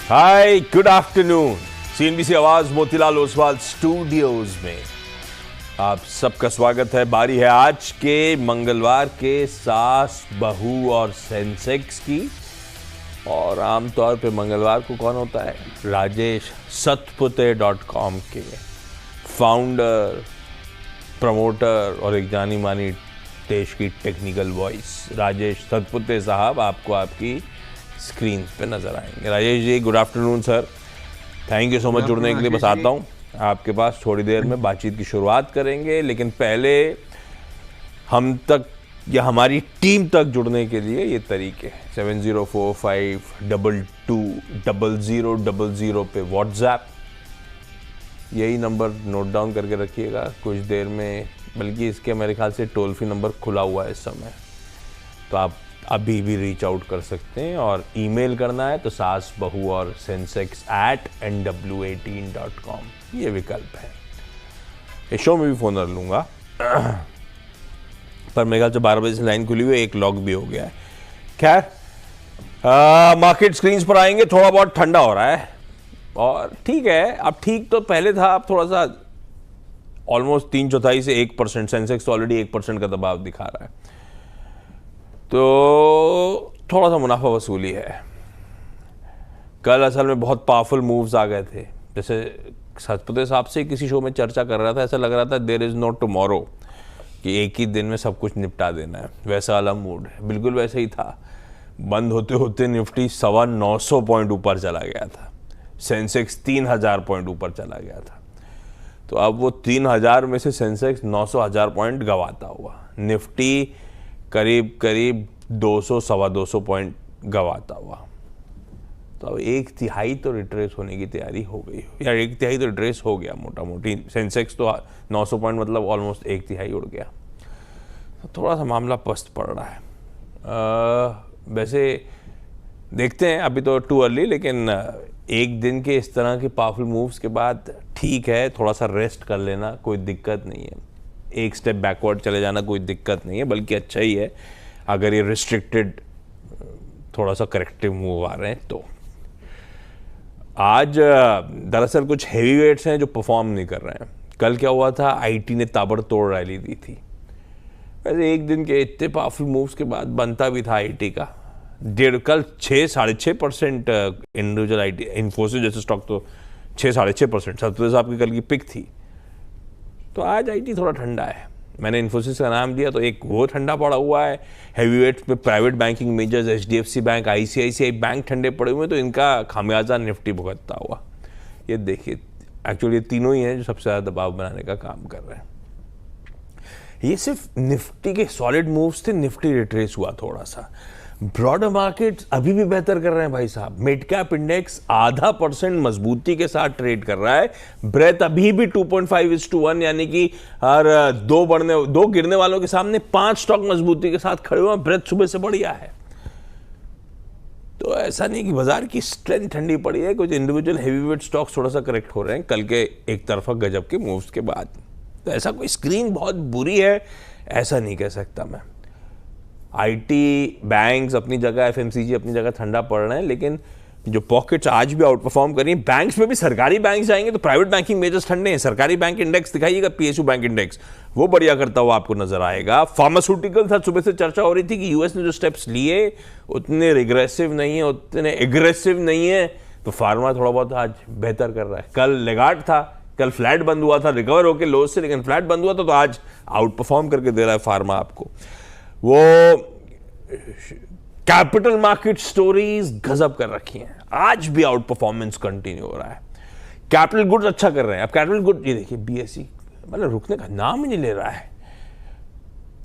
हाय, good afternoon. CNBC आवाज Motilal Oswal studios में आप सबका स्वागत है। बारी है आज के मंगलवार के सास बहू और सेंसेक्स की। और आमतौर पे मंगलवार को कौन होता है? राजेश सतपुते.com के फाउंडर, प्रमोटर और एक जानी मानी देश की टेक्निकल वॉइस राजेश सतपुते साहब आपको आपकी स्क्रीन पे नजर आएंगे। Rajesh ji, good afternoon sir. Thank you so much जुड़ने के लिए। बस आता हूँ आपके पास, थोड़ी देर में बातचीत की शुरुआत करेंगे, लेकिन पहले हम तक या हमारी टीम तक जुड़ने के लिए ये तरीके 7045220000 पे व्हाट्सएप, यही नंबर नोट डाउन करके रखिएगा। कुछ देर में, बल्कि इसके मेरे ख्याल से टोल फ्री नंबर खुला हुआ है इस समय, तो आप अभी भी रीच आउट कर सकते हैं। और ईमेल करना है तो सास बहू और sensex@nw18.com ये विकल्प है। इस शो में भी फ़ोन कर लूँगा पर मेरे ख्याल से 12 बजे से लाइन खुली हुई है, एक लॉग भी हो गया है। खैर, मार्केट स्क्रीन्स पर आएंगे। थोड़ा बहुत ठंडा हो रहा है और ठीक है। अब ठीक तो पहले था, अब थोड़ा सा ऑलमोस्ट 3/4 से 1%, सेंसेक्स तो ऑलरेडी 1% का दबाव दिखा रहा है, तो थोड़ा सा मुनाफा वसूली है। कल असल में बहुत पावरफुल मूव्स आ गए थे। जैसे सतपुते साहब से किसी शो में चर्चा कर रहा था, ऐसा लग रहा था देयर इज़ नो टुमारो, कि एक ही दिन में सब कुछ निपटा देना है, वैसा वाला मूड है। बिल्कुल वैसे ही था। बंद होते होते निफ्टी 950 पॉइंट ऊपर चला गया था, सेंसेक्स 3000 पॉइंट ऊपर चला गया था। तो अब वो 3000 में से सेंसेक्स 900,000 पॉइंट गंवाता हुआ, निफ्टी करीब 200-225 पॉइंट गंवाता हुआ। तो अब 1/3 तो रिट्रेस होने की तैयारी हो गई, या 1/3 तो रिट्रेस हो गया मोटा मोटी। सेंसेक्स तो 900 पॉइंट मतलब ऑलमोस्ट 1/3 उड़ गया। तो थोड़ा सा मामला पस्त पड़ रहा है। वैसे देखते हैं, अभी तो टू अर्ली, लेकिन एक दिन के इस तरह के पावरफुल मूव्स के बाद ठीक है, थोड़ा सा रेस्ट कर लेना कोई दिक्कत नहीं है। एक स्टेप बैकवर्ड चले जाना कोई दिक्कत नहीं है, बल्कि अच्छा ही है अगर ये रिस्ट्रिक्टेड थोड़ा सा करेक्टिव मूव आ रहे हैं। तो आज दरअसल कुछ हेवी वेट्स हैं जो परफॉर्म नहीं कर रहे हैं। कल क्या हुआ था, आईटी ने ताबड़तोड़ रैली दी थी। वैसे एक दिन के इतने पावरफुल मूव्स के बाद बनता भी था आईटी का कल 6-6.5% इंडिविजुअल आईटी, इन्फोसिस जैसे स्टॉक तो 6-6.5%। सतपुते साहब की कल की पिक थी। तो आज आईटी थोड़ा ठंडा है। मैंने इन्फोसिस का नाम दिया तो एक वो ठंडा पड़ा हुआ है। हैवीवेट्स में private banking measures, HDFC bank, ICICI bank ठंडे पड़े हुए हैं, तो इनका खामियाजा निफ्टी भुगतता हुआ। ये देखिए, एक्चुअली ये तीनों ही हैं जो सबसे ज़्यादा दबाव बनाने का काम कर रहे हैं। ये सिर्फ निफ्टी के सॉलिड मूव्स थे, निफ्टी रिट्रेस हुआ थोड़ा सा। ब्रॉडर मार्केट्स अभी भी बेहतर कर रहे हैं भाई साहब। मिड कैप इंडेक्स 0.5% मजबूती के साथ ट्रेड कर रहा है। ब्रेथ अभी भी 2.5:1, यानी कि हर दो गिरने वालों के सामने 5 स्टॉक मजबूती के साथ खड़े हुए। ब्रेथ सुबह से बढ़िया है, तो ऐसा नहीं कि बाजार की स्ट्रेंथ ठंडी पड़ी है। कुछ इंडिविजुअल हेवीवेट स्टॉक्स थोड़ा सा करेक्ट हो रहे हैं कल के एक तरफा गजब के मूव्स के बाद। तो ऐसा कोई स्क्रीन बहुत बुरी है ऐसा नहीं कह सकता मैं। आईटी, बैंक्स अपनी जगह, एफएमसीजी अपनी जगह ठंडा पड़ रहे हैं, लेकिन जो पॉकेट्स आज भी आउट परफॉर्म कर रही हैं। बैंक्स में भी सरकारी बैंक्स जाएंगे तो प्राइवेट बैंकिंग मेजर्स ठंडे हैं। सरकारी बैंक इंडेक्स दिखाइएगा, पीएसयू बैंक इंडेक्स, वो बढ़िया करता हुआ आपको नजर आएगा। फार्मास्यूटिकल था, सुबह से चर्चा हो रही थी कि यूएस ने जो स्टेप्स लिए उतने रिग्रेसिव नहीं है, उतने एग्रेसिव नहीं है, तो फार्मा थोड़ा बहुत आज बेहतर कर रहा है। कल लेगार्ड था, कल फ्लैट बंद हुआ था, रिकवर होकर लोज से, लेकिन फ्लैट बंद हुआ था, तो आज आउट परफॉर्म करके दे रहा है फार्मा आपको। वो कैपिटल मार्केट स्टोरीज गजब कर रखी हैं, आज भी आउट परफॉर्मेंस कंटिन्यू हो रहा है। कैपिटल गुड्स अच्छा कर रहे हैं। अब कैपिटल गुड, ये देखिए बीएसई मतलब रुकने का नाम ही नहीं ले रहा है।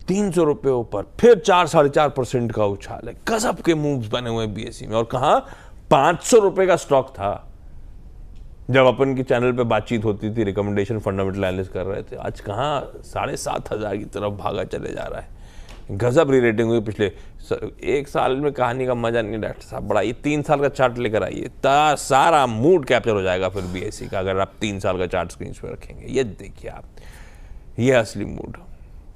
300 रुपये ऊपर, फिर 4-4.5% का उछाल है। गजब के मूव्स बने हुए बीएसई में। और कहां 500 रुपये का स्टॉक था जब अपन की चैनल पे बातचीत होती थी, रिकमेंडेशन फंडामेंटल एनालिसिस कर रहे थे। आज कहां 7,500 की तरफ भागा चले जा रहा है। गजब री रेटिंग हुई पिछले एक साल में। कहानी का मजा नहीं डॉक्टर साहब, बड़ा ये 3 साल का चार्ट लेकर आइए, सारा मूड कैप्चर हो जाएगा फिर बीएसई का, अगर आप 3 साल का चार्ट स्क्रीन पे रखेंगे। ये देखिए आप, ये असली मूड।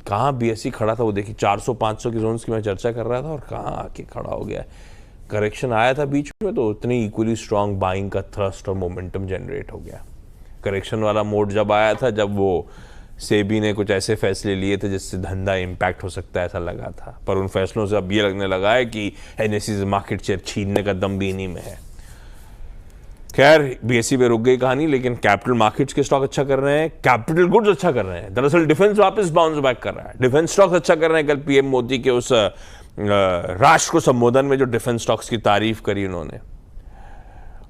कहाँ बीएसई खड़ा था वो देखिए, 400-500 की जोन्स की मैं चर्चा कर रहा था और कहाँ आके खड़ा हो गया है। करेक्शन आया था बीच में तो उतनी इक्वली स्ट्रांग बाइंग का थ्रस्ट और मोमेंटम जनरेट हो गया। करेक्शन वाला मोड जब आया था, जब वो सेबी ने कुछ ऐसे फैसले लिए थे जिससे धंधा इम्पैक्ट हो सकता है ऐसा लगा था, पर उन फैसलों से अब ये लगने लगा है कि एनएसई से मार्केट शेयर छीनने का दम भी इन्हीं में है। खैर बीएसई पे रुक गई कहानी, लेकिन कैपिटल मार्केट्स के स्टॉक अच्छा कर रहे हैं, कैपिटल गुड्स अच्छा कर रहे हैं। दरअसल डिफेंस वापस बाउंस बैक कर रहा है, डिफेंस स्टॉक्स अच्छा कर रहे हैं। कल पीएम मोदी के उस राष्ट्र को संबोधन में जो डिफेंस स्टॉक्स की तारीफ करी उन्होंने,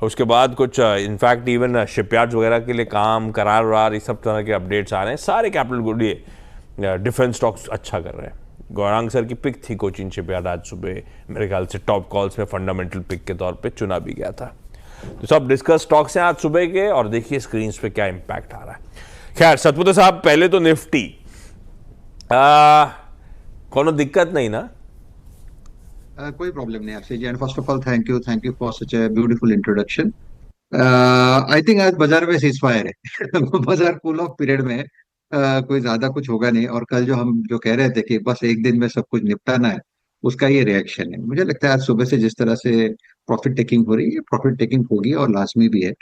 उसके बाद कुछ इनफैक्ट इवन शिपयार्ड्स वगैरह के लिए काम करार वरार इस सब तरह के अपडेट्स आ रहे हैं। सारे कैपिटल गुड ये डिफेंस स्टॉक्स अच्छा कर रहे हैं। गौरांग सर की पिक थी कोचिन शिपयार्ड, आज सुबह मेरे ख्याल से टॉप कॉल्स में फंडामेंटल पिक के तौर पे चुना भी गया था। तो सब डिस्कस स्टॉक्स हैं आज सुबह के, और देखिए स्क्रीन पे क्या इंपैक्ट आ रहा है। खैर सतपुत्र साहब, पहले तो निफ्टी कोनो दिक्कत नहीं ना? कोई प्रॉब्लम नहीं आपसे जी। And first of all thank you for such a beautiful introduction. I think आज बाजार में सीज फायर है। बाजार कूल ऑफ पीरियड में है। कोई ज्यादा कुछ होगा नहीं, और कल जो हम जो कह रहे थे कि बस एक दिन में सब कुछ निपटाना है, उसका ये रिएक्शन है। मुझे लगता है आज सुबह से जिस तरह से प्रॉफिट टेकिंग हो रही है, प्रॉफिट टेकिंग होगी और लाजमी भी है।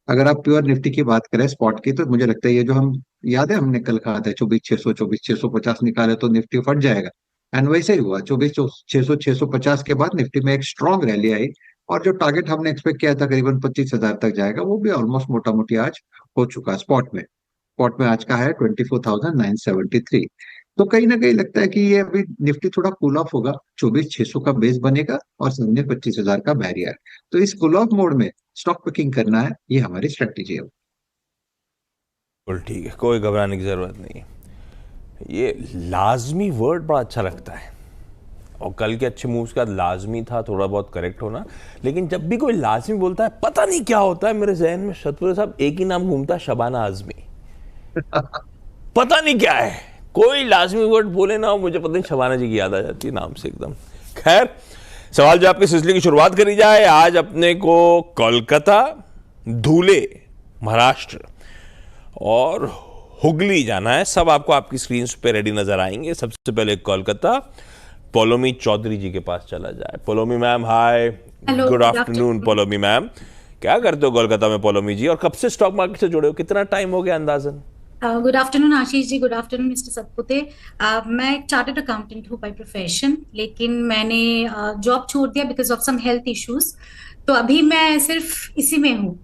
अगर आप प्योर निफ्टी की बात करें स्पॉट की, तो मुझे लगता है ये जो हम, याद है हमने कल कहा था 24,600 24,650 निकाले तो निफ्टी फट जाएगा, एंड वैसे ही हुआ। 24,600 650 के बाद निफ्टी में एक स्ट्रॉन्ग रैली आई, और जो टारगेट हमने एक्सपेक्ट किया था करीबन 25,000 तक जाएगा, वो भी ऑलमोस्ट मोटा मोटी आज हो चुका। स्पॉट में आज का है 24,973। तो कहीं ना कहीं लगता है कि ये अभी निफ्टी थोड़ा कूल ऑफ होगा, 24,600 का बेस बनेगा और सामने 25,000 का बैरियर। तो इस कूल ऑफ मोड में स्टॉक पिकिंग करना है, ये हमारी स्ट्रेटेजी है। बिल्कुल ठीक है, कोई घबराने की जरूरत नहीं है। ये लाजमी वर्ड बड़ा अच्छा लगता है, और कल के अच्छे मूव्स का लाजमी था थोड़ा बहुत करेक्ट होना। लेकिन जब भी कोई लाजमी बोलता है, पता नहीं क्या होता है मेरे जहन में शतपुर साहब एक ही नाम घूमता है, शबाना आजमी। पता नहीं क्या है, कोई लाजमी वर्ड बोले ना, मुझे पता नहीं शबाना जी की याद आ जाती है नाम से एकदम। खैर सवाल जवाब के सिलसिले की शुरुआत करी जाए। आज अपने को कोलकाता, धुले महाराष्ट्र और हुगली जाना है। सब आपको आपकी स्क्रीन पे रेडी नजर आएंगे। सबसे पहले कोलकाता, पोलोमी चौधरी जी के पास चला जाए। Paulomi ma'am hi, hello, good good afternoon afternoon. Paulomi ma'am. क्या करते हो कोलकाता में पोलोमी जी, और कब से स्टॉक मार्केट से जुड़े हो, कितना टाइम हो गया अंदाजन? Good afternoon Ashish ji, good afternoon mister Satpute. मैं एक चार्टर्ड अकाउंटेंट हूँ बाय प्रोफेशन, लेकिन मैंने जॉब छोड़ दिया because of some health issues. तो अभी मैं सिर्फ इसी में हूँ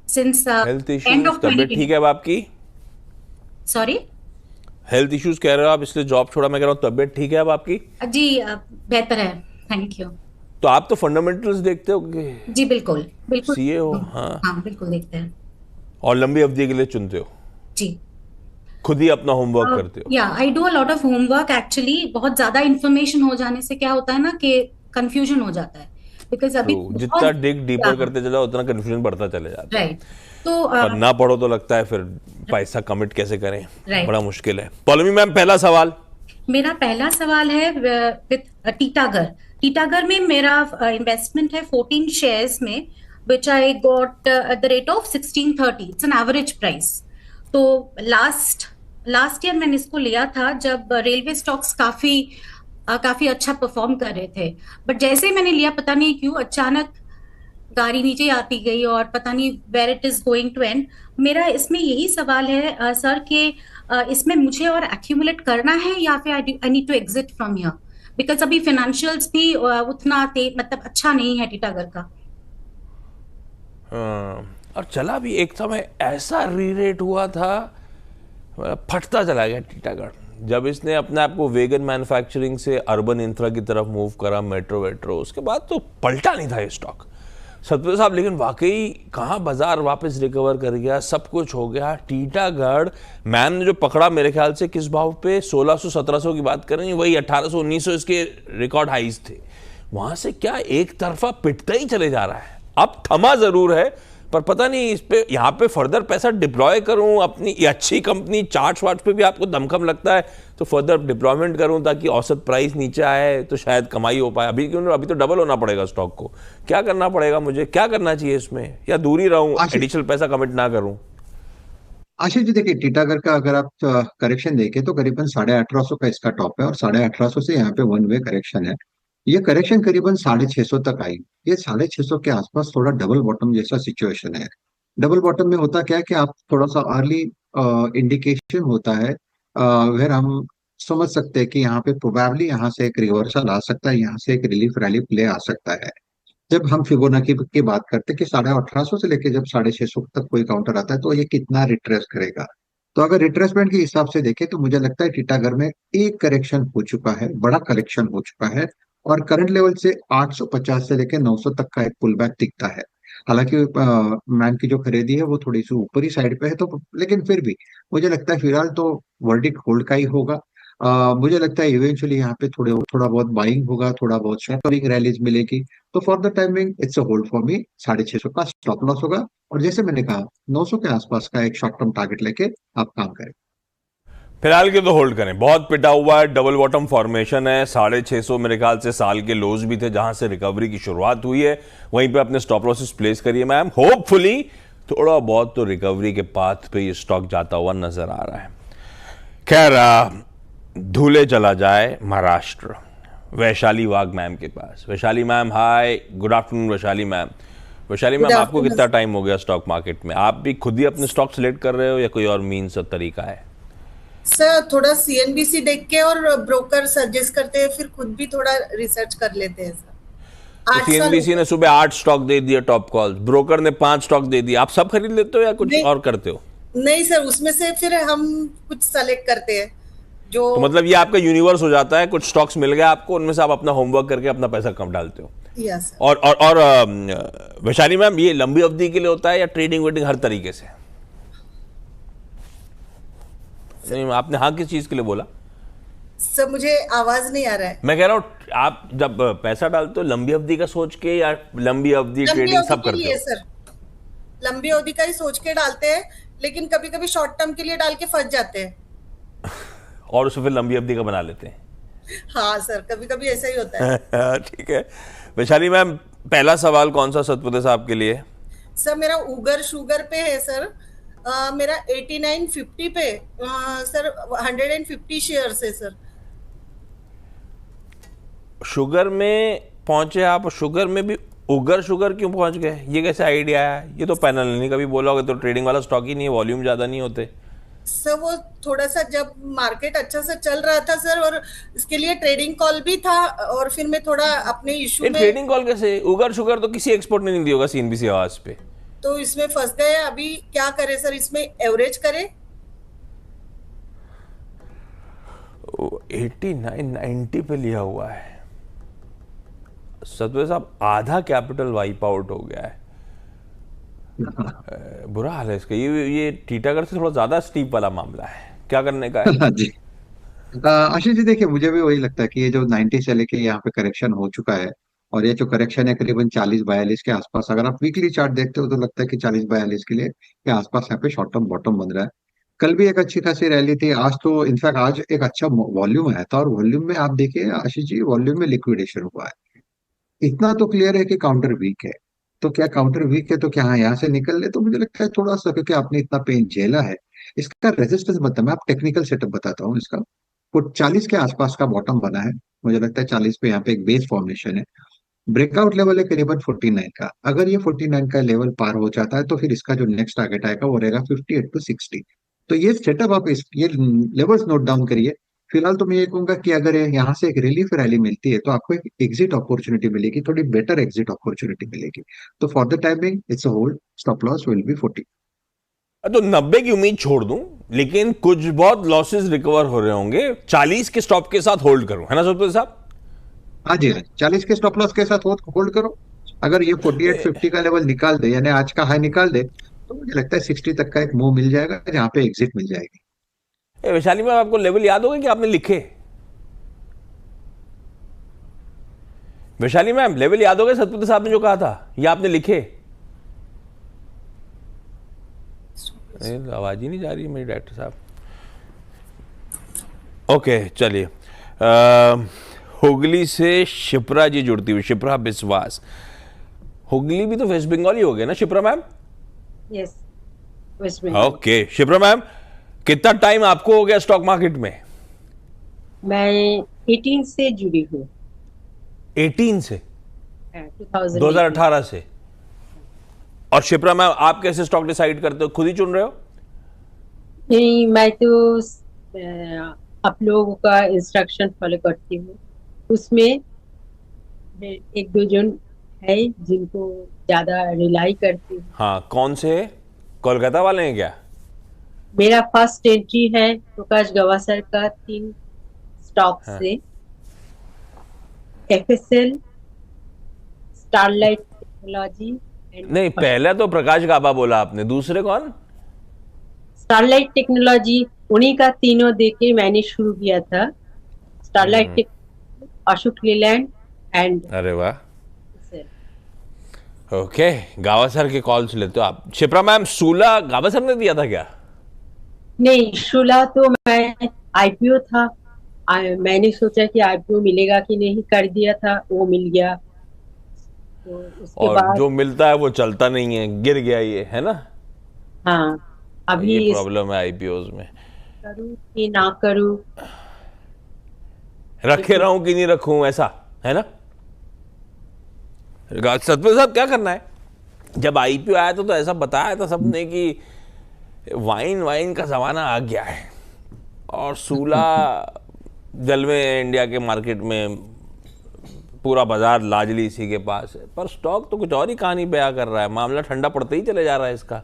since health and issues, of तबीयत ठीक 2020। है अब आपकी? सॉरी हेल्थ इश्यूज कह रहे हो आप, इसलिए जॉब छोड़ा। मैं कह रहा हूँ तबीयत ठीक है अब आपकी? जी, बेहतर है, थैंक यू। तो आप तो फंडामेंटल्स देखते हो कि जी बिल्कुल बिल्कुल। सीए हो? हाँ। हाँ बिल्कुल देखते हैं। और लंबी अवधि के लिए चुनते हो, जी खुद ही अपना होमवर्क करते हो? या I do a lot of homework actually. बहुत ज्यादा इंफॉर्मेशन हो जाने से क्या होता है ना कि कंफ्यूजन हो जाता है, बिकॉज ट्रू, अभी जितना बहुत डिग डीपर करते चला उतना कंफ्यूजन बढ़ता चले जाता है। राइट। तो और ना पढ़ो तो लगता है फिर पैसा कमिट कैसे करें, राइट, बड़ा मुश्किल है। पॉलोमी मैम पहला सवाल। मेरा पहला सवाल है विद टीटागर। टीटागर में मेरा इन्वेस्टमेंट है 14 शेयर्स में, which I got at the rate of 1630। It's an average price. तो लास्ट लास्ट ईयर मैंने इसको लिया था जब रेलवे स्टॉक्स काफी अच्छा परफॉर्म कर रहे थे। बट जैसे ही मैंने लिया, पता नहीं क्यों अचानक गाड़ी नीचे आती गई, और पता नहीं where it is going to end. मेरा इसमें यही सवाल है सर कि इसमें मुझे और एक्यूमुलेट करना है या फिर I need to exit from here, because अभी फाइनेंशियल्स भी उतना मतलब अच्छा नहीं है टीटागर का। और चला भी एक समय ऐसा रीरेट हुआ था, फटता चला गया टीटागढ़। जब इसने अपने आप को वेगन मैन्युफैक्चरिंग से अर्बन इंफ्रा की तरफ मूव करा, मेट्रो वेट्रो, उसके बाद तो पलटा नहीं था ये स्टॉक सतपुर साहब। लेकिन वाकई कहाँ बाजार वापस रिकवर कर गया, सब कुछ हो गया। टीटागढ़ मैम ने जो पकड़ा, मेरे ख्याल से किस भाव पे, 1600-1700 की बात कर रही हैं, वही 1800-1900 इसके रिकॉर्ड हाइज थे। वहां से क्या एक तरफा पिटता ही चले जा रहा है। अब थमा जरूर है, पर पता नहीं इस पे यहाँ पे फर्दर पैसा डिप्लॉय करूं, अपनी ये अच्छी कंपनी चार्ट वार्ट पे भी आपको दमखम लगता है तो फर्दर डिप्लॉयमेंट करूं ताकि औसत प्राइस नीचे आए तो शायद कमाई हो पाए। अभी क्यों, अभी तो डबल होना पड़ेगा स्टॉक को। क्या करना पड़ेगा मुझे, क्या करना चाहिए इसमें, या दूर ही रहूं, आशीष एडिशनल पैसा कमिट ना करूं? आशीष जी, देखिए टीटागढ़ का अगर आप करेक्शन देखें तो करीबन 1850 का इसका टॉप है, और 1850 से यहाँ पे वन वे करेक्शन है। ये करेक्शन करीबन 650 तक आई। ये 650 के आसपास थोड़ा डबल बॉटम जैसा सिचुएशन है। डबल बॉटम में होता क्या है कि आप थोड़ा सा अर्ली इंडिकेशन होता है, फिर हम समझ सकते हैं कि यहाँ पे प्रोबेबली यहाँ से एक रिवर्सल आ सकता है, यहाँ से एक रिलीफ रैली प्ले आ सकता है। जब हम फिबोनाची की बात करते हैं कि 1850 से लेके जब 650 तक कोई काउंटर आता है तो ये कितना रिट्रेस करेगा। तो अगर रिट्रेसमेंट के हिसाब से देखें तो मुझे लगता है टीटागढ़ में एक करेक्शन हो चुका है, बड़ा करेक्शन हो चुका है, और करंट लेवल से 850 से लेके 900 तक का एक पुल बैक दिखता है। हालांकि मैम की जो खरीदी है वो थोड़ी सी ऊपरी साइड पे है, तो लेकिन फिर भी मुझे लगता है फिलहाल तो वर्डिक्ट होल्ड का ही होगा। मुझे लगता है इवेंचुअली यहाँ पे थोड़ा बहुत बाइंग होगा, थोड़ा बहुत शॉर्ट कवरिंग रैलीज मिलेगी। तो for the timing it's a hold for me. 650 का स्टॉप लॉस होगा, और जैसे मैंने कहा 900 के आसपास का एक शॉर्ट टर्म टारगेट लेके आप काम करें। फिलहाल के तो होल्ड करें, बहुत पिटा हुआ है, डबल बॉटम फॉर्मेशन है। 650 मेरे ख्याल से साल के लोज भी थे जहां से रिकवरी की शुरुआत हुई है, वहीं पे अपने स्टॉप लॉसेस प्लेस करिए मैम। होपफुली थोड़ा बहुत तो रिकवरी के पाथ पे ये स्टॉक जाता हुआ नजर आ रहा है। खैर, धूले चला जाए महाराष्ट्र, वैशाली वाघ मैम के पास। Vaishali ma'am, hi, good afternoon Vaishali ma'am. Vaishali ma'am, आपको कितना टाइम हो गया स्टॉक मार्केट में? आप भी खुद ही अपने स्टॉक सेलेक्ट कर रहे हो या कोई और मीन्स और तरीका है? सर थोड़ा सीएनबीसी देख के और ब्रोकर सजेस्ट करते हैं, फिर खुद भी थोड़ा रिसर्च कर लेते हैं सर। तो सीएनबीसी ने सुबह 8 स्टॉक दे दिया टॉप कॉल, ब्रोकर ने 5 स्टॉक दे दिया, आप सब खरीद लेते हो या कुछ और करते हो? नहीं सर, उसमें से फिर हम कुछ सेलेक्ट करते हैं जो। तो मतलब ये आपका यूनिवर्स हो जाता है, कुछ स्टॉक्स मिल गए आपको, उनमें से आप अपना होमवर्क करके अपना पैसा कम डालते हो। यस। और वैशाली मैम, ये लंबी अवधि के लिए होता है या ट्रेडिंग वेडिंग हर तरीके से? नहीं, आपने हाँ किस चीज के लिए बोला? सर मुझे आवाज नहीं आ रहा है। मैं कह रहा हूँ, आप जब पैसा डालते हो लंबी अवधि का सोच के या लंबी अवधि ट्रेडिंग सब करते हो? सर लंबी अवधि का ही सोच के डालते हैं, लेकिन कभी कभी शॉर्ट टर्म के लिए डाल के फंस जाते हैं और उसे फिर लंबी अवधि का बना लेते हैं। हाँ सर, कभी कभी ऐसा ही होता है। ठीक है वैशाली मैम, पहला सवाल कौन सा सतपुते साहब के लिए? सर मेरा उगर शुगर पे है सर। मेरा 8950 पे सर 150 शेयर्स है सर। शुगर में पहुंचे आप, शुगर में भी उगर शुगर क्यों पहुंच गए? ये कैसे आइडिया आया? ये तो पैनल नहीं कभी बोला होगा, तो ट्रेडिंग वाला स्टॉक ही नहीं है, वॉल्यूम ज्यादा नहीं होते। सर वो थोड़ा सा जब मार्केट अच्छा सा चल रहा था सर, और इसके लिए ट्रेडिंग कॉल भी था, और फिर मैं थोड़ा अपने इशू में। ट्रेडिंग कॉल कैसे? उगर शुगर तो किसी एक्सपर्ट ने नहीं दिया होगा सीएनबीसी आवाज पे, तो इसमें फंस गए। अभी क्या करें सर, इसमें एवरेज करें? 89-90 पे लिया हुआ है सतपुते साहब, आधा कैपिटल वाइप आउट हो गया है। बुरा हाल है इसका। ये टीटागढ़ से थोड़ा ज्यादा स्टीप वाला मामला है, क्या करने का है? जी। आशीष जी, देखिए मुझे भी वही लगता है कि ये जो 90 से लेके यहाँ पे करेक्शन हो चुका है, और ये जो करेक्शन है करीबन 40-42 के आसपास, अगर आप वीकली चार्ट देखते हो तो लगता है कि 40-42 के लिए के आसपास यहाँ पे शॉर्ट टर्म बॉटम बन रहा है। कल भी एक अच्छी खासी रैली थी, आज तो इनफैक्ट आज एक अच्छा वॉल्यूम आया था, और वॉल्यूम में आप देखिए आशीष जी, वॉल्यूम में लिक्विडेशन हुआ है। इतना तो क्लियर है कि काउंटर वीक है। तो क्या काउंटर वीक है तो क्या यहाँ से निकल ले? तो मुझे लगता है थोड़ा सा, क्योंकि आपने इतना पेन झेला है, इसका रेजिस्टेंस बता, मैं आप टेक्निकल सेटअप बताता हूँ इसका। वो 40 के आसपास का बॉटम बना है, मुझे लगता है 40 पे यहाँ पे एक बेस फॉर्मेशन है। ब्रेकआउट लेवल है करीबन 49 का। अगर ये 49 का लेवल पार हो जाता है तो फिर इसका जो नेक्स्ट टारगेट आएगा वो रहेगा 58 टू 60। तो ये सेटअप आप ये लेवल्स नोट डाउन करिए। फिलहाल तो मैं ये कहूंगा कि अगर यहाँ से एक रिलीफ रैली मिलती है तो आपको एक एग्जिट अपॉर्चुनिटी मिलेगी, थोड़ी बेटर एग्जिट अपॉर्चुनिटी मिलेगी। तो for the timing it's a hold, stop loss will be 40। तो 90 की उम्मीद छोड़ दूं, लेकिन कुछ बहुत लॉसेस रिकवर हो रहे होंगे, 40 के स्टॉप के साथ होल्ड करूं, है ना सतपुते साहब? हाँ जी, हाँ, 40 के स्टॉप लॉस के साथ होल्ड करो। अगर ये 48-50 का लेवल निकाल दे, यानी आज का हाई निकाल दे, तो मुझे लगता है 60 तक का एक मूव मिल जाएगा, जहाँ पे एग्जिट मिल जाएगी। वैशाली में आपको लेवल याद होगा कि आपने लिखे? वैशाली मैम, लेवल याद होगा सतपुते साहब ने जो कहा था, ये आपने लिखे? आवाज ही नहीं जा रही है मेरी डायरेक्टर साहब। ओके चलिए, हुगली से शिप्रा जी जुड़ती हुई, शिप्रा बिस्वास। हुगली भी तो वेस्ट बंगाल ही हो गया ना Shipra ma'am? Yes, West Bengal. Okay Shipra ma'am, कितना टाइम आपको हो गया स्टॉक मार्केट में? मैं 18 से जुड़ी हूँ। 18 से 2018 2018 से। और शिप्रा मैम, आप कैसे स्टॉक डिसाइड करते हो? खुद ही चुन रहे हो? नहीं, मैं तो आप लोगों का इंस्ट्रक्शन फॉलो करती हूँ। उसमें एक दो जन है जिनको ज्यादा रिलाई करती हूँ। हाँ, कौन से? कोलकाता वाले हैं क्या? मेरा फर्स्ट एंट्री है प्रकाश गवासर का 3 स्टॉक हाँ। से, FSL, स्टारलाइट टेक्नोलॉजी एंड नहीं, पहला तो प्रकाश गाबा बोला आपने, दूसरे कौन? स्टारलाइट टेक्नोलॉजी, उन्हीं का तीनों देके मैंने शुरू किया था। स्टारलाइट, अशोक लीलैंड एंड अरे वाह, ओके। गावस्कर के कॉल्स लेते हो आप। शिप्रा मैम, सूला गावस्कर ने दिया था क्या? नहीं, शुला तो मैं IPO था। मैंने सोचा कि IPO मिलेगा कि नहीं, कर दिया था, वो मिल गया। तो उसके और बाद जो मिलता है वो चलता नहीं है, गिर गया ये, है ना? हाँ, अभी ये प्रॉब्लम है आईपीओज में। करूँ कि ना करूँ। रखे रहूं कि नहीं रखूं, ऐसा है ना? सतपाल साहब, क्या करना है? जब आईपीओ आया था तो ऐसा बताया था सबने कि वाइन का जमाना आ गया है और सूला जलवे इंडिया के मार्केट में, पूरा बाजार लाजली इसी के पास है। पर स्टॉक तो कुछ और ही कहानी बयां कर रहा है, मामला ठंडा पड़ते ही चले जा रहा है इसका।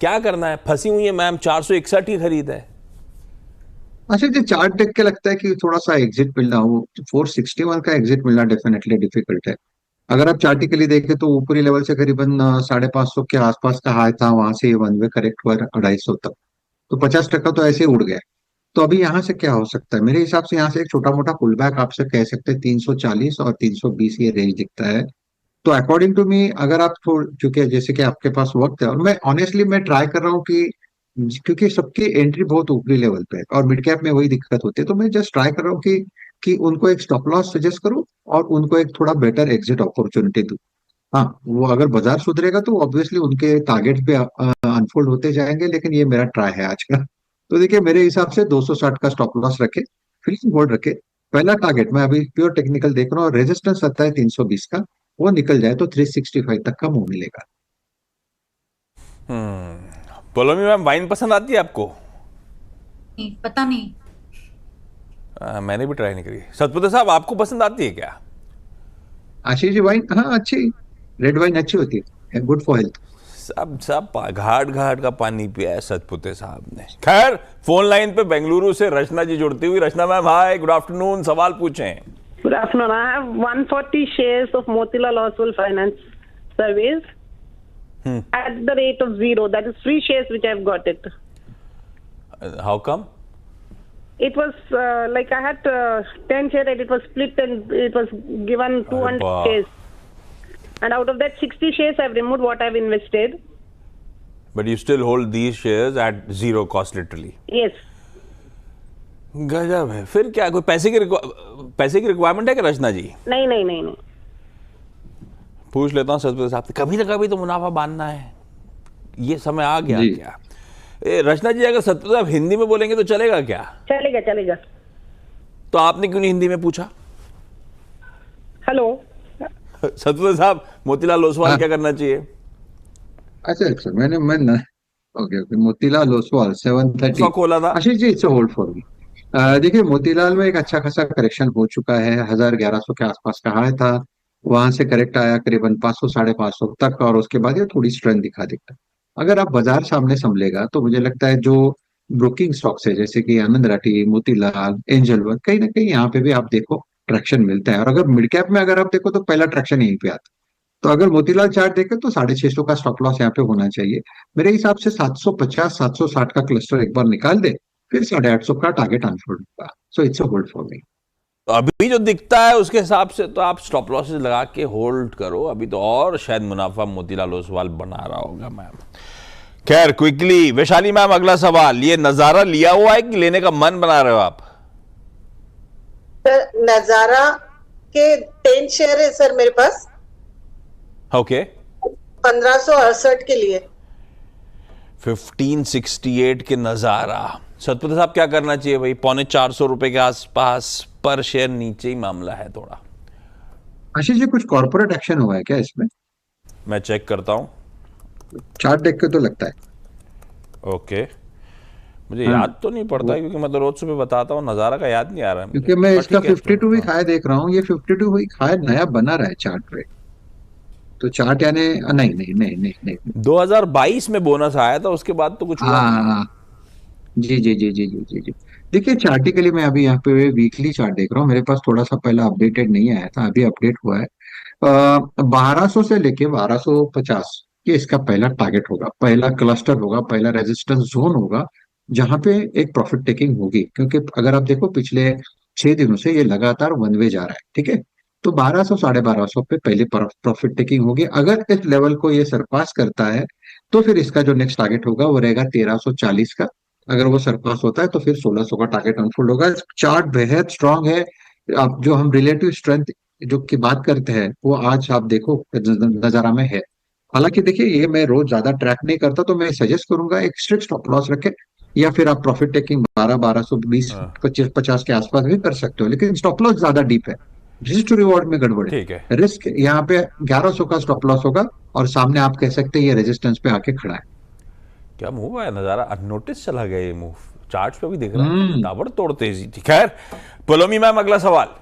क्या करना है? फंसी हुई है मैम, 461 ही खरीद है। अच्छा जी, चार्ट देख के लगता है कि थोड़ा सा एग्जिट मिलना हो, 461 का एग्जिट मिलना डेफिनेटली डिफिकल्ट है। अगर आप चार्टिकली देखें तो ऊपरी लेवल से करीबन 550 के आसपास का हाई था, वहां से वन वे करेक्ट हुआ 250 तक, तो 50% तो ऐसे ही उड़ गया। तो अभी यहाँ से क्या हो सकता है? मेरे हिसाब से यहाँ से एक छोटा मोटा पुल बैक आपसे कह सकते हैं, 340 और 320 ये रेंज दिखता है। तो अकॉर्डिंग टू मी, अगर आप क्योंकि जैसे कि आपके पास वक्त है, और मैं ऑनेस्टली मैं ट्राई कर रहा हूँ कि क्योंकि सबकी एंट्री बहुत ऊपरी लेवल पे है और मिड कैप में वही दिक्कत होती है, तो मैं जस्ट ट्राई कर रहा हूँ कि उनको एक स्टॉप लॉस सजेस्ट करूँ और उनको एक थोड़ा बेटर एग्जिट अपॉर्चुनिटी दूं। हाँ, वो अगर बाजार सुधरेगा तो ऑब्वियसली उनके टारगेट्स भी अनफोल्ड होते जाएंगे, लेकिन ये मेरा ट्राई है आज का। तो देखिए, मेरे हिसाब से 260 का स्टॉप लॉस रखे, फिलिंग होल्ड रखे। पहला टारगेट मैं अभी प्योर टेक्निकल देख रहा हूँ, रेजिस्टेंस आता है 320 का, वो निकल जाए तो 365 तक का मुंह मिलेगा। बोलो मैम, वाइन पसंद आती है आपको? नहीं, पता नहीं। मैंने भी ट्राई नहीं करी। सतपुत्र साहब, आपको पसंद आती है क्या? आशीष जी, वाइन हाँ अच्छी, रेड वाइन अच्छी होती है, गुड फॉर हेल्थ। सब घाट घाट का पानी पिया है सतपुते साहब ने। खैर, फोन लाइन पे बेंगलुरु से रचना जी जुड़ती हुई। रचना मैम, हाय, गुड आफ्टरनून, सवाल पूछें। Good afternoon. I have 140 shares of Motilal Oswal Finance Service at the rate of 0. That is free shares which I have got it. How come? It was like I had 10 shares and it was split and it was given 200 Arre shares. And out of that 60 shares I have removed what I have invested. But you still hold these shares at zero cost literally. Yes. गजब है। फिर क्या, कोई पैसे की requirement है क्या रचना जी? नहीं। पूछ लेता हूँ सतपुते साहब से, कभी ना कभी तो मुनाफा बांधना है, ये समय आ गया जी। क्या? रचना जी, अगर सतपुते साहब हिंदी में बोलेंगे तो चलेगा क्या? चलेगा। तो आपने क्यों नहीं हिंदी में पूछा? हेलो। सतपुते साहब, मोतीलाल ओसवाल क्या करना चाहिए? अच्छा, मैं ओके, मोतीलाल ओसवाल 730 खोला था। Ashish ji, it's hold for me. देखिए, मोतीलाल में एक अच्छा खासा करेक्शन हो चुका है, 1100 के आसपास का हाई था, वहां से करेक्ट आया करीबन 500 550 तक, और उसके बाद ये थोड़ी स्ट्रेंथ दिखा दिखता। अगर आप बाजार सामने संभलेगा तो मुझे लगता है जो ब्रोकिंग स्टॉक्स है जैसे कि आनंद राठी, मोतीलाल, एंजल वन, कहीं ना कहीं यहाँ पे भी आप देखो ट्रैक्शन मिलता है। और अगर मिड कैप में अगर आप देखो तो पहला ट्रैक्शन यहीं पे आता है। तो अगर मोतीलाल चार्ट देखें तो 650 का स्टॉप लॉस यहाँ पे होना चाहिए मेरे हिसाब से। 750 760 का क्लस्टर एक बार निकाल दे, फिर 850 का टारगेट अनफोल्ड होगा। So it's a hold for me. तो अभी जो दिखता है उसके हिसाब से तो आप स्टॉप लॉसेस लगा के होल्ड करो, अभी तो और शायद मुनाफा मोतीलाल ओसवाल बना रहा होगा मैम। खैर, क्विकली वैशाली मैम, अगला सवाल, ये नजारा लिया हुआ है कि लेने का मन बना रहे हो आप? सर, नजारा के 10 शेयर है सर मेरे पास। ओके। 1568 के लिए। 1568 के नजारा। सतपुत्र साहब, क्या करना चाहिए भाई? 450 रुपए के आसपास पर शेयर, नीचे ही मामला है थोड़ा। आशीष जी कुछ कॉर्पोरेट एक्शन हुआ है क्या इसमें? मैं चेक करता हूँ। चार्ट देख के तो लगता है। ओके, मुझे हाँ याद तो नहीं पड़ता क्योंकि मैं तो रोज सुबह बताता हूँ, नज़ारा का याद नहीं आ रहा है मुझे, क्योंकि मैं पर इसका ठीक है। 52 वीक हाई देख रहा हूँ, ये 52 वीक हाई नया बना रहा है चार्ट पे। तो चार्ट यानी नहीं नहीं नहीं नहीं नहीं 2022 में बोनस आया था, उसके बाद तो कुछ हुआ नहीं है। हाँ जी जी जी जी जी जी जी। देखिए चार्टिकली मैं अभी यहाँ पे वीकली चार्ट देख रहा हूँ, मेरे पास थोड़ा सा पहला अपडेटेड नहीं आया था, अभी अपडेट हुआ है। 1200 से लेके 1250 ये इसका पहला टारगेट होगा, पहला क्लस्टर होगा, पहला रेजिस्टेंस जोन होगा, जहां पे एक प्रॉफिट टेकिंग होगी। क्योंकि अगर आप देखो पिछले 6 दिनों से ये लगातार वन वे जा रहा है, ठीक है। तो 1200 1250 पे पहले प्रॉफिट टेकिंग होगी। अगर इस लेवल को ये सरपास करता है तो फिर इसका जो नेक्स्ट टारगेट होगा वो रहेगा 1340 का। अगर वो सरपास होता है तो फिर 1600 का टारगेट अनफोल्ड होगा। चार्ट बेहद स्ट्रांग है। आप जो हम रिलेटिव स्ट्रेंथ जो की बात करते हैं वो आज आप देखो नजारा में है। हालांकि देखिए ये मैं रोज ज्यादा ट्रैक नहीं करता, तो मैं सजेस्ट करूंगा एक स्ट्रिक्ट स्टॉप लॉस रखें, या फिर आप प्रॉफिट टेकिंग 1200 हाँ, 50 के आसपास भी कर सकते हो, लेकिन स्टॉप लॉस ज्यादा डीप है, रिस्क टू रिवॉर्ड में गड़बड़ ठीक है। है। रिस्क यहाँ पे 1100 का स्टॉप लॉस होगा, और सामने आप कह सकते हैं ये रेजिस्टेंस पे आके खड़ा है। क्या मूव आया, नज़ारा अननोटिस चला गया ये मूव, चार्ट्स पे भी दिख रहा है, हम्म ताबड़तोड़ तेजी थी। खैर पुलोमी मैम, अगला सवाल।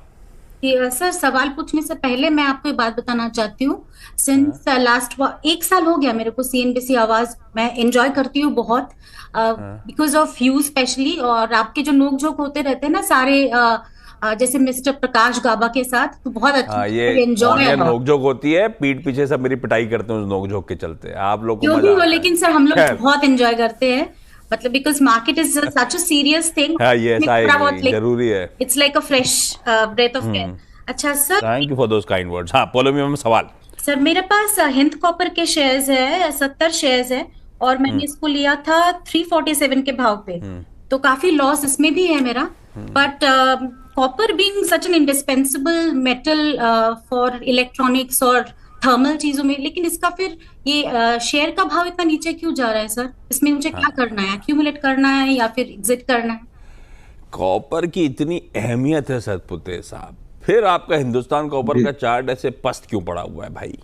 सर सवाल पूछने से पहले मैं आपको एक बात बताना चाहती हूँ। सिंस लास्ट 1 साल हो गया मेरे को सीएनबीसी आवाज मैं एंजॉय करती हूँ बहुत, बिकॉज ऑफ यू स्पेशली, और आपके जो नोक झोंक होते रहते हैं ना सारे, जैसे मिस्टर प्रकाश गाबा के साथ, तो बहुत हाँ, ये अच्छी एंजॉय ऑनियन नोकझोंक होती है, पीठ पीछे सब मेरी पिटाई करते हैं उस नोकझोंक के चलते, आप लोग को जो मजा भी हो, आता है। लेकिन सर हम लोग खैर, बहुत एंजॉय करते हैं, मतलब because market is such a serious thing. हाँ ये ऐसा जरूरी है। It's like a fresh breath of air. अच्छा sir, thank you for those kind words. हाँ पोलोमी मैम, सवाल। सर मेरे पास हिंद कॉपर के शेयर्स है, 70 शेयर्स है, और मैंने इसको लिया था 347 के भाव पे, तो काफी लॉस इसमें भी है मेरा। But copper being such an indispensable metal for electronics और थर्मल चीजों में, लेकिन इसका फिर ये शेयर का भाव इतना नीचे क्यों जा रहा है सर? इसमें मुझे क्या करना है, एक्यूमुलेट करना है या फिर एग्जिट करना है? कॉपर की इतनी अहमियत है सतपुते साहब, फिर आपका हिंदुस्तान कॉपर का चार्ट ऐसे पस्त क्यों पड़ा हुआ है भाई?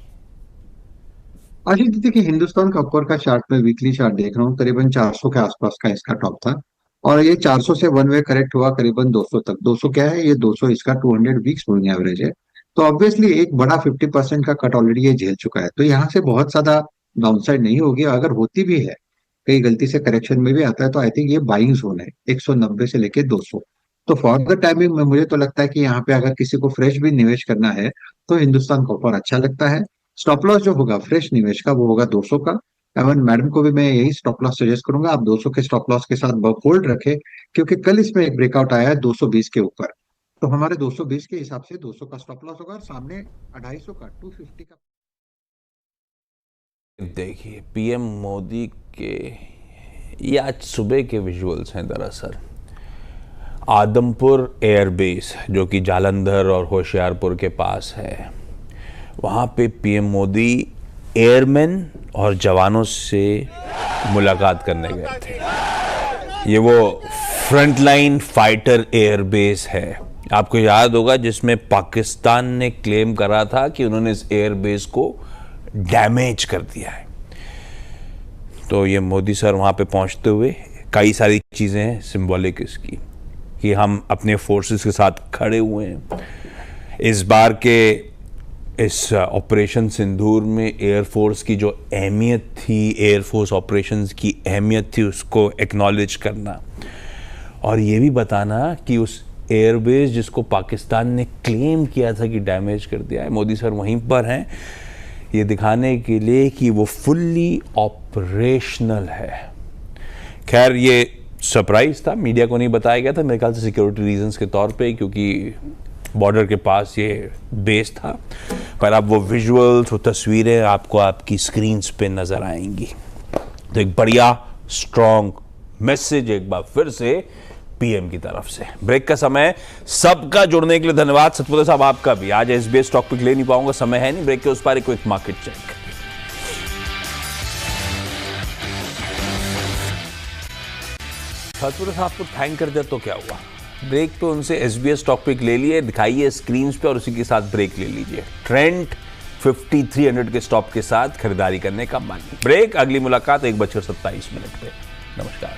आशीष जी देखिए हिंदुस्तान कॉपर का चार्ट में वीकली चार्ट देख रहा हूँ, करीबन 400 के आसपास का इसका टॉप था, और ये 400 से वन वे करेक्ट हुआ करीबन 200 तक। 200 क्या है ये, 200 इसका 200 वीक्स मूविंग एवरेज है। तो ऑब्वियसली एक बड़ा 50% का कट ऑलरेडी ये झेल चुका है, तो यहाँ से बहुत ज्यादा डाउनसाइड नहीं होगी। अगर होती भी है, कई गलती से करेक्शन में भी आता है, तो आई थिंक ये बाइंग जोन है 190 से लेके 200। तो फॉर द टाइमिंग में मुझे तो लगता है कि यहाँ पे अगर किसी को फ्रेश भी निवेश करना है तो हिंदुस्तान कॉपर अच्छा लगता है। स्टॉप लॉस जो होगा फ्रेश निवेश का वो होगा 200 का। एवन मैडम को भी मैं यही स्टॉप लॉस सजेस्ट करूंगा, आप 200 के स्टॉप लॉस के साथ होल्ड रखें, क्योंकि कल इसमें एक ब्रेकआउट आया है 220 के ऊपर। तो हमारे 220 के हिसाब से 200 का स्टॉप लॉस होगा, और सामने 250 का 250 का। देखिए पीएम मोदी के ये आज सुबह के विजुअल्स हैं। दरअसल आदमपुर एयरबेस जो कि जालंधर और होशियारपुर के पास है, वहाँ पे पीएम मोदी एयरमैन और जवानों से मुलाकात करने गए थे। ये वो फ्रंटलाइन फाइटर एयरबेस है, आपको याद होगा, जिसमें पाकिस्तान ने क्लेम करा था कि उन्होंने इस एयरबेस को डैमेज कर दिया है। तो ये मोदी सर वहाँ पे पहुँचते हुए कई सारी चीज़ें हैं सिंबॉलिक इसकी, कि हम अपने फोर्सेस के साथ खड़े हुए हैं। इस बार के इस ऑपरेशन सिंदूर में एयरफोर्स की जो अहमियत थी, एयरफोर्स ऑपरेशंस की अहमियत थी, उसको एक्नॉलेज करना, और ये भी बताना कि उस एयरबेस जिसको पाकिस्तान ने क्लेम किया था कि डैमेज कर दिया है, मोदी सर वहीं पर हैं, ये दिखाने के लिए कि वो फुल्ली ऑपरेशनल है। खैर ये सरप्राइज था, मीडिया को नहीं बताया गया था, मेरे ख्याल से सिक्योरिटी रीजंस के तौर पे, क्योंकि बॉर्डर के पास ये बेस था। पर अब वो विजुअल्स, वो तस्वीरें आपको आपकी स्क्रीन्स पे नजर आएंगी। तो एक बढ़िया स्ट्रॉन्ग मैसेज एक बार फिर से पीएम की तरफ से। ब्रेक का समय, सबका जुड़ने के लिए धन्यवाद। सतपुते साहब आपका भी। आज एसबीआई स्टॉक पिक ले नहीं पाऊंगा, समय है नहीं। ब्रेक के उस पार एक क्विक मार्केट चेक। सतपुते साहब को थैंक कर दिया तो क्या हुआ, ब्रेक पे उनसे SBI स्टॉक पिक ले लिए, दिखाइए स्क्रीन पे और उसी के साथ ब्रेक ले लीजिए। ट्रेंड 5300 के स्टॉप के साथ खरीदारी करने का मन। ब्रेक, अगली मुलाकात 1:27 पे। नमस्कार।